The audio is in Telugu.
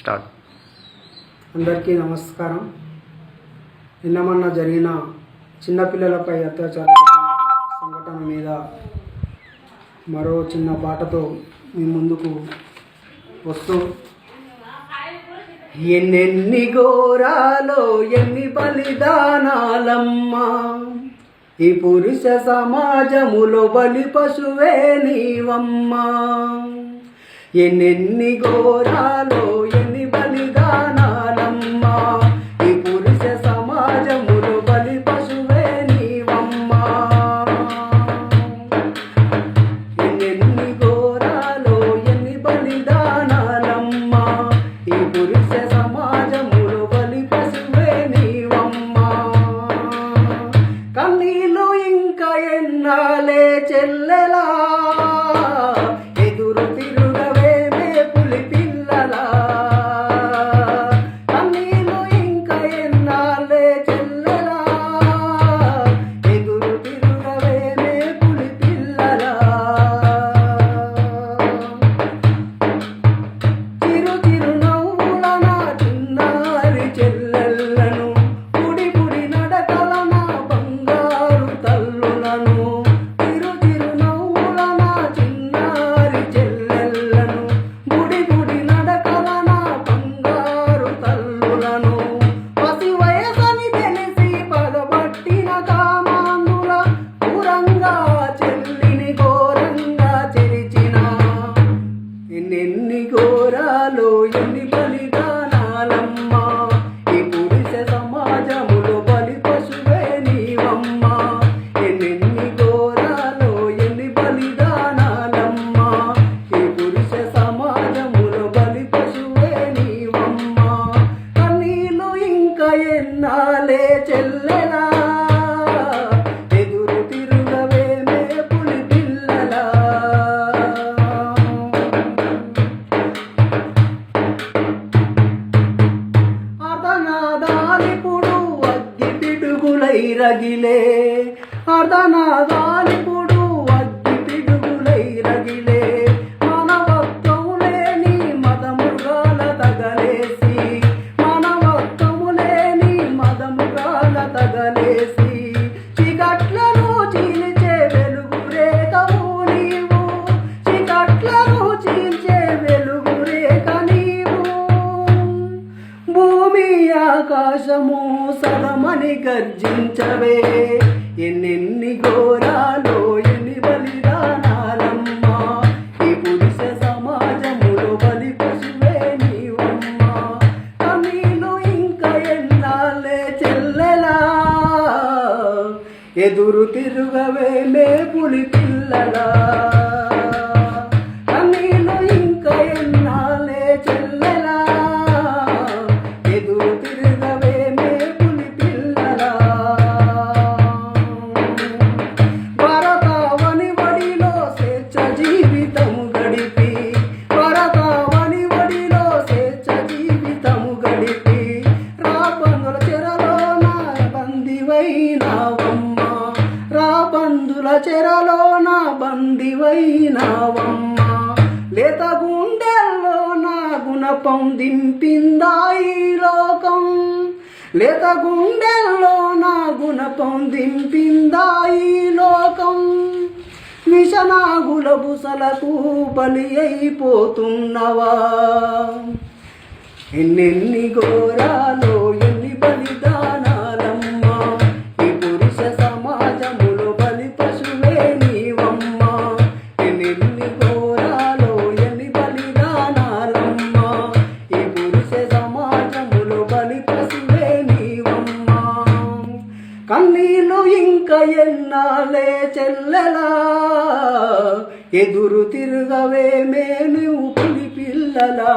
స్టార్ట్. అందరికీ నమస్కారం. నిన్న జరిగిన చిన్నపిల్లలపై అత్యాచార సంఘటన మీద మరో చిన్న పాటతో మీ ముందుకు వస్తూ, ఎన్నెన్ని ఘోరాలో ఎన్ని బలిదానాలమ్మా, ఈ పురుష సమాజములో బలి పశువే నీవమ్మా. ఎన్నెన్ని ఘోరాలో ఎన్ని బలిదానాలమ్మా, ఈ పురుష సమాజములో బలి పశువే నీవమ్మా. ఎన్నెన్ని ఘోరాలో ఎన్ని బలిదానాలమ్మా, ఈ పురుష సమాజములో బలి పశువే నీవమ్మా. కన్నీళ్ళు ఇంకా ఎన్నాలే చెల్లెలా, ఎదురు తిరుగవే పులి పిల్లలా. కన్నీళ్ళు ఇంకా ఎన్నాలే చెల్లెలా, ఎదురు తిరుగవే పులి పిల్లలా. చిరు చిరు నవ్వుల నా చిన్నారి చెల్లెళ్ళను, పుడి పుడి నడకల నా బంగారు తల్లులను. చిరు చిరు నవ్వుల నా చిన్నారి చెల్లెళ్ళను, పుడి పుడి నడకల నా బంగారు తల్లులను. పసి వయసని తెలిసి పగబట్టిన కామాంధుల దూరంగా చెల్లిని ఘోరంగా చెరిచిన. ఎన్నెన్ని ఘోరాలో ఎన్ని బలిదానాలమ్మా, ఈ పురుష సమాజములో బలి పశువే నీవమ్మా. ఎన్నెన్ని ఘోరాలో ఎన్ని బలిదానాలమ్మా, ఈ పురుష సమాజములో బలి పశువే నీవమ్మా. కన్నీళ్ళు ఇంకా ఎన్నాలే చెల్లెలా, ఎదురు తిరుగవే పులి పిల్లలా. అర్ధనాదాలిపుడు అగ్గి పిడుగులై రగిలే, అర్ధనాదాలిపుడు అగ్గి పిడుగులై రగిలే. మానవత్వము లేని మద మృగాల తగలేసి, మానవత్వము లేని మద మృగాల తగలేసి. చీకట్లను చీల్చే వెలుగు రేఖవు నీవు, చీకట్లను చీల్చే వెలుగు రేఖ నీవు. భూమి ఆకాశము సరమని గర్జించవే, ఎన్నెన్ని ఘోరాలో ఎన్ని బలిదానాలమ్మా, ఈ పురుష సమాజములో బలి పశువే నీవమ్మా. కన్నీళ్ళు ఇంకా ఎన్నాలే చెల్లెలా, ఎదురు తిరుగవే పులి పిల్లలా. కన్నీళ్ళు ఇంకా ఎన్నాలే చెల్లెలా, ఎదురు తిరుగవే పులి పిల్లలా. భరతావని వడిలో స్వేచ్ఛ జీవితము గడిపి, భరతావని వడిలో స్వేచ్ఛ జీవితము గడిపి. రాబందుల చెరలో నా బందివైనావమ్మా, రాబందుల చెరలో నా బందివైనావమ్మా. లేత గుండెల్లో నా గుణపం దింపిందా ఈ లోకం, లేత గుండెల్లో నా గుణపం దింపిందా ఈ లోకం. విషనాగుల బుసలకు బలి అయిపోతున్నవా, ఎన్నెన్ని ఘోరాలో ఎన్ని బలిదానాలమ్మా, ఈ పురుష సమాజములో బలి పశువే నీవమ్మా. ఎన్నెన్ని ఘోరాలో ఎన్ని బలిదానాలమ్మా, ఈ పురుష సమాజములో బలి పశువే నీవమ్మా. కన్నీళ్ళు ఇంకా ఎన్నాలే చెల్లెలా, ఎదురు తిరుగవే నువ్వు పులి పిల్లలా.